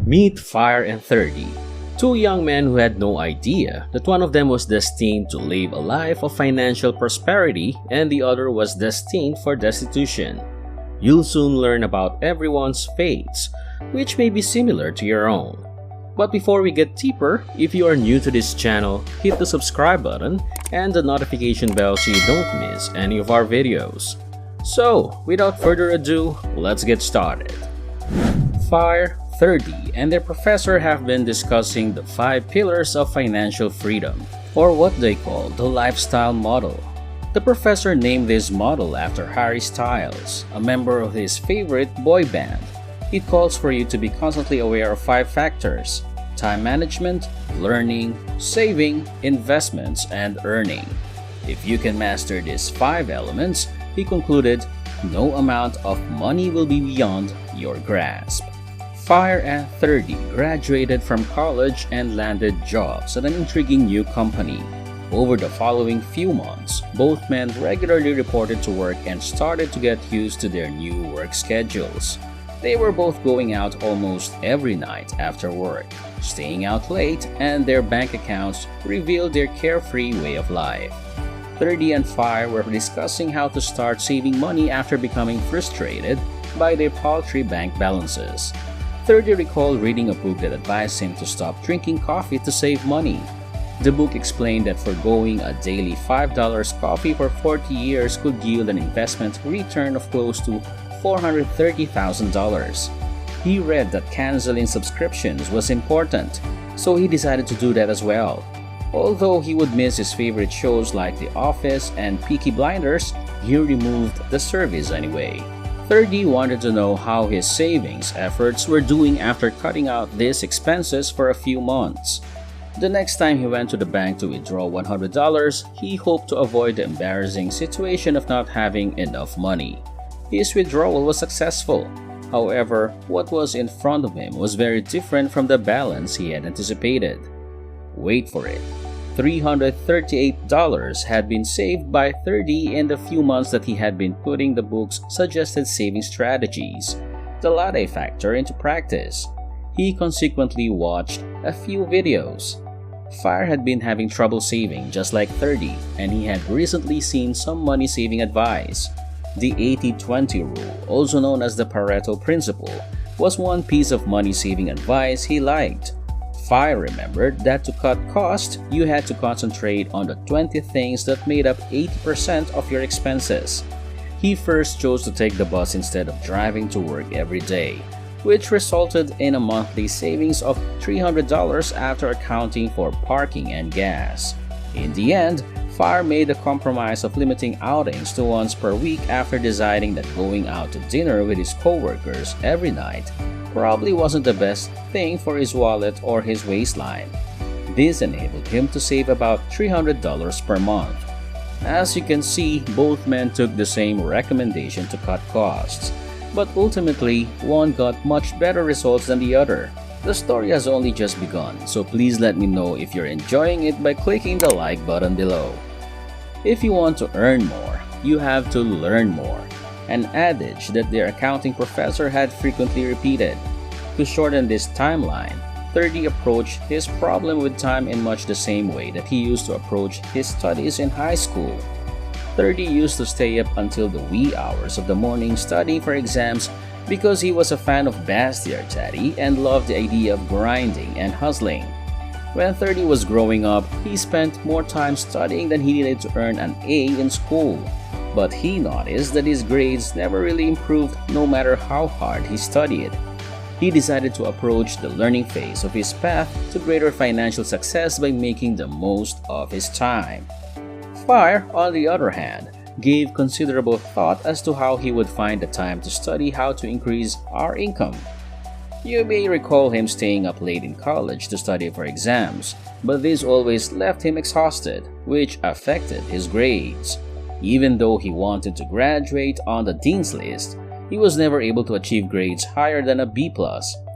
Meet Fire and 30, two young men who had no idea that one of them was destined to live a life of financial prosperity and the other was destined for destitution. You'll soon learn about everyone's fates, which may be similar to your own. But before we get deeper, if you are new to this channel, hit the subscribe button and the notification bell so you don't miss any of our videos. So, without further ado, let's get started. Fire, 30, and their professor have been discussing the 5 pillars of financial freedom, or what they call the lifestyle model. The professor named this model after Harry Styles, a member of his favorite boy band. It calls for you to be constantly aware of 5 factors: time management, learning, saving, investments, and earning. If you can master these 5 elements, he concluded, no amount of money will be beyond your grasp. Fire and 30 graduated from college and landed jobs at an intriguing new company. Over the following few months, both men regularly reported to work and started to get used to their new work schedules. They were both going out almost every night after work, staying out late, and their bank accounts revealed their carefree way of life. 30 and Fire were discussing how to start saving money after becoming frustrated by their paltry bank balances. 30 recalled reading a book that advised him to stop drinking coffee to save money. The book explained that foregoing a daily $5 coffee for 40 years could yield an investment return of close to $430,000. He read that canceling subscriptions was important, so he decided to do that as well. Although he would miss his favorite shows like The Office and Peaky Blinders, he removed the service anyway. 30 wanted to know how his savings efforts were doing after cutting out these expenses for a few months. The next time he went to the bank to withdraw $100, he hoped to avoid the embarrassing situation of not having enough money. His withdrawal was successful. However, what was in front of him was very different from the balance he had anticipated. Wait for it. $338 had been saved by 30 in the few months that he had been putting the book's suggested saving strategies, the latte factor, into practice. He consequently watched a few videos. Fire had been having trouble saving just like 30, and he had recently seen some money saving advice. The 80-20 rule, also known as the Pareto principle, was one piece of money saving advice he liked. Fire remembered that to cut costs, you had to concentrate on the 20 things that made up 80% of your expenses. He first chose to take the bus instead of driving to work every day, which resulted in a monthly savings of $300 after accounting for parking and gas. In the end, Fire made a compromise of limiting outings to once per week after deciding that going out to dinner with his coworkers every night probably wasn't the best thing for his wallet or his waistline. This enabled him to save about $300 per month. As you can see, both men took the same recommendation to cut costs, but ultimately, one got much better results than the other. The story has only just begun, so please let me know if you're enjoying it by clicking the like button below. If you want to earn more, you have to learn more, an adage that their accounting professor had frequently repeated. To shorten this timeline, 30 approached his problem with time in much the same way that he used to approach his studies in high school. 30 used to stay up until the wee hours of the morning studying for exams because he was a fan of Bastiat Daddy and loved the idea of grinding and hustling. When 30 was growing up, he spent more time studying than he needed to earn an A in school. But he noticed that his grades never really improved no matter how hard he studied. He decided to approach the learning phase of his path to greater financial success by making the most of his time. Fire, on the other hand, gave considerable thought as to how he would find the time to study how to increase our income. You may recall him staying up late in college to study for exams, but this always left him exhausted, which affected his grades. Even though he wanted to graduate on the dean's list, he was never able to achieve grades higher than a B+.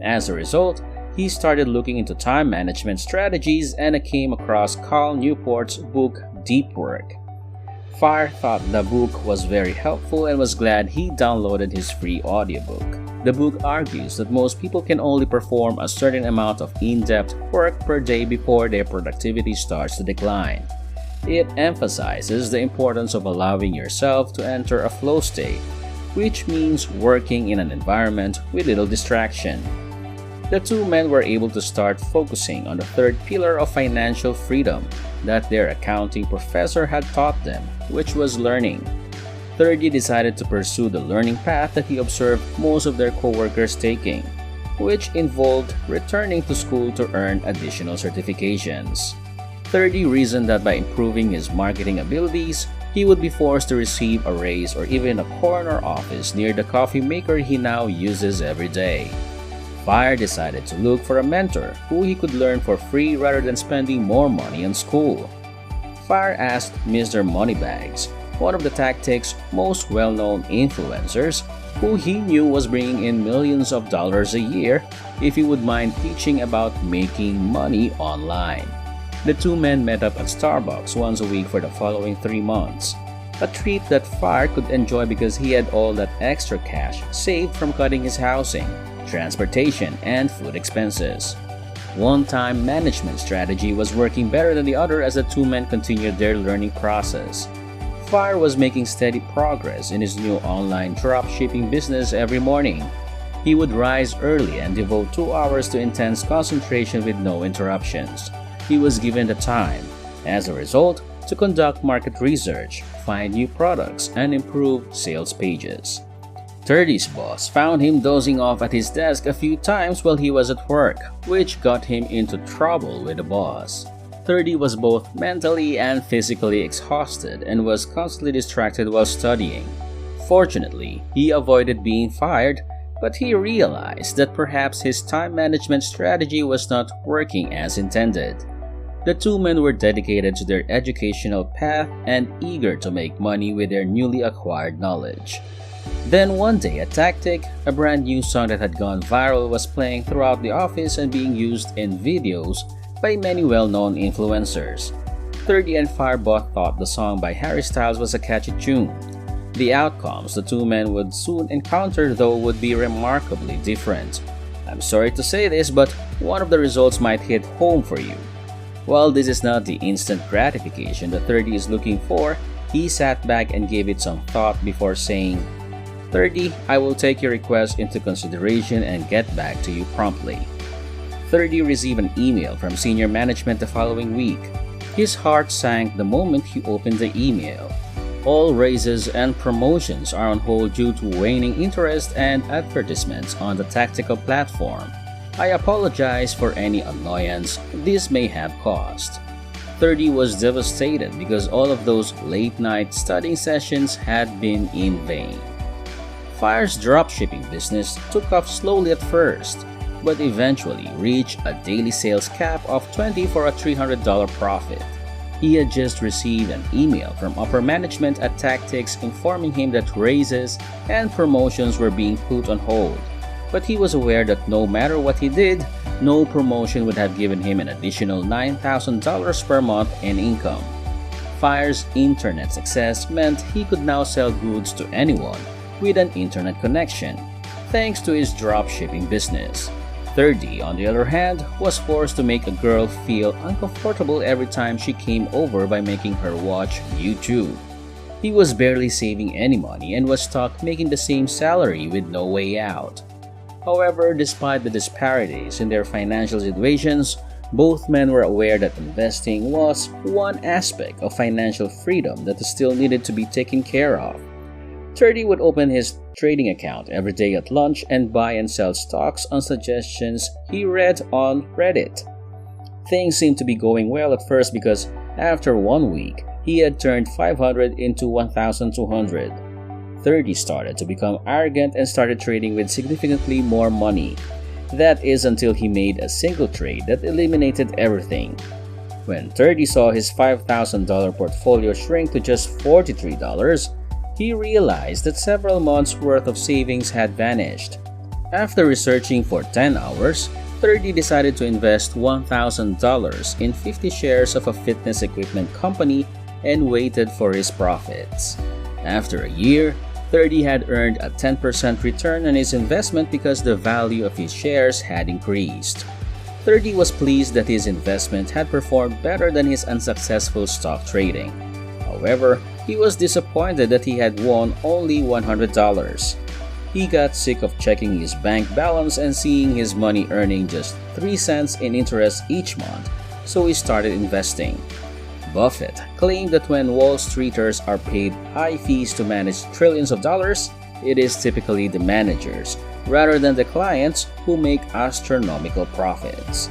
As a result, he started looking into time management strategies and came across Cal Newport's book Deep Work. Fire thought the book was very helpful and was glad he downloaded his free audiobook. The book argues that most people can only perform a certain amount of in-depth work per day before their productivity starts to decline. It emphasizes the importance of allowing yourself to enter a flow state, which means working in an environment with little distraction. The two men were able to start focusing on the third pillar of financial freedom that their accounting professor had taught them, which was learning. 30 decided to pursue the learning path that he observed most of their coworkers taking, which involved returning to school to earn additional certifications. 30 reasoned that by improving his marketing abilities, he would be forced to receive a raise or even a corner office near the coffee maker he now uses every day. Fire decided to look for a mentor who he could learn for free rather than spending more money on school. Fire asked Mr. Moneybags, one of the tactics' most well-known influencers, who he knew was bringing in millions of dollars a year, if he would mind teaching about making money online. The two men met up at Starbucks once a week for the following 3 months, a treat that Fire could enjoy because he had all that extra cash saved from cutting his housing, transportation, and food expenses. One time management strategy was working better than the other as the two men continued their learning process. Fire was making steady progress in his new online dropshipping business every morning. He would rise early and devote 2 hours to intense concentration with no interruptions. He was given the time, as a result, to conduct market research, find new products, and improve sales pages. 30's boss found him dozing off at his desk a few times while he was at work, which got him into trouble with the boss. 30 was both mentally and physically exhausted and was constantly distracted while studying. Fortunately, he avoided being fired, but he realized that perhaps his time management strategy was not working as intended. The two men were dedicated to their educational path and eager to make money with their newly acquired knowledge. Then one day, a tactic, a brand new song that had gone viral, was playing throughout the office and being used in videos by many well-known influencers. 30 and Fire both thought the song by Harry Styles was a catchy tune. The outcomes the two men would soon encounter, though, would be remarkably different. I'm sorry to say this, but one of the results might hit home for you. While this is not the instant gratification the 30 is looking for, he sat back and gave it some thought before saying, 30, I will take your request into consideration and get back to you promptly. 30 received an email from senior management the following week. His heart sank the moment he opened the email. All raises and promotions are on hold due to waning interest and advertisements on the tactical platform. I apologize for any annoyance this may have caused. 30 was devastated because all of those late-night studying sessions had been in vain. Fire's dropshipping business took off slowly at first, but eventually reached a daily sales cap of $20 for a $300 profit. He had just received an email from upper management at Tactics informing him that raises and promotions were being put on hold, but he was aware that no matter what he did, no promotion would have given him an additional $9,000 per month in income. Fire's internet success meant he could now sell goods to anyone with an internet connection, thanks to his dropshipping business. 30, on the other hand, was forced to make a girl feel uncomfortable every time she came over by making her watch YouTube. He was barely saving any money and was stuck making the same salary with no way out. However, despite the disparities in their financial situations, both men were aware that investing was one aspect of financial freedom that still needed to be taken care of. 30 would open his trading account every day at lunch and buy and sell stocks on suggestions he read on Reddit. Things seemed to be going well at first because after 1 week, he had turned 500 into 1,200. 30 started to become arrogant and started trading with significantly more money. That is until he made a single trade that eliminated everything. When 30 saw his $5,000 portfolio shrink to just $43, he realized that several months' worth of savings had vanished. After researching for 10 hours, 30 decided to invest $1,000 in 50 shares of a fitness equipment company and waited for his profits. After a year, 30 had earned a 10% return on his investment because the value of his shares had increased. 30 was pleased that his investment had performed better than his unsuccessful stock trading. However, he was disappointed that he had won only $100. He got sick of checking his bank balance and seeing his money earning just 3 cents in interest each month, so he started investing. Buffett claimed that when Wall Streeters are paid high fees to manage trillions of dollars, it is typically the managers, rather than the clients, who make astronomical profits.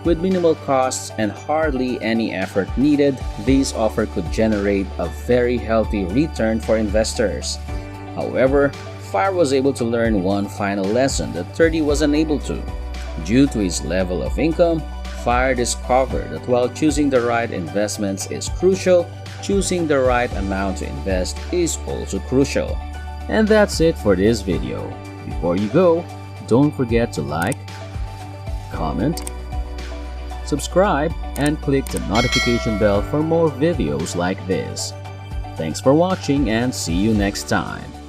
With minimal costs and hardly any effort needed, this offer could generate a very healthy return for investors. However, FIRE was able to learn one final lesson that 30 was unable to. Due to his level of income, FIRE discovered that while choosing the right investments is crucial, choosing the right amount to invest is also crucial. And that's it for this video. Before you go, don't forget to like, comment, subscribe, and click the notification bell for more videos like this. Thanks for watching and see you next time.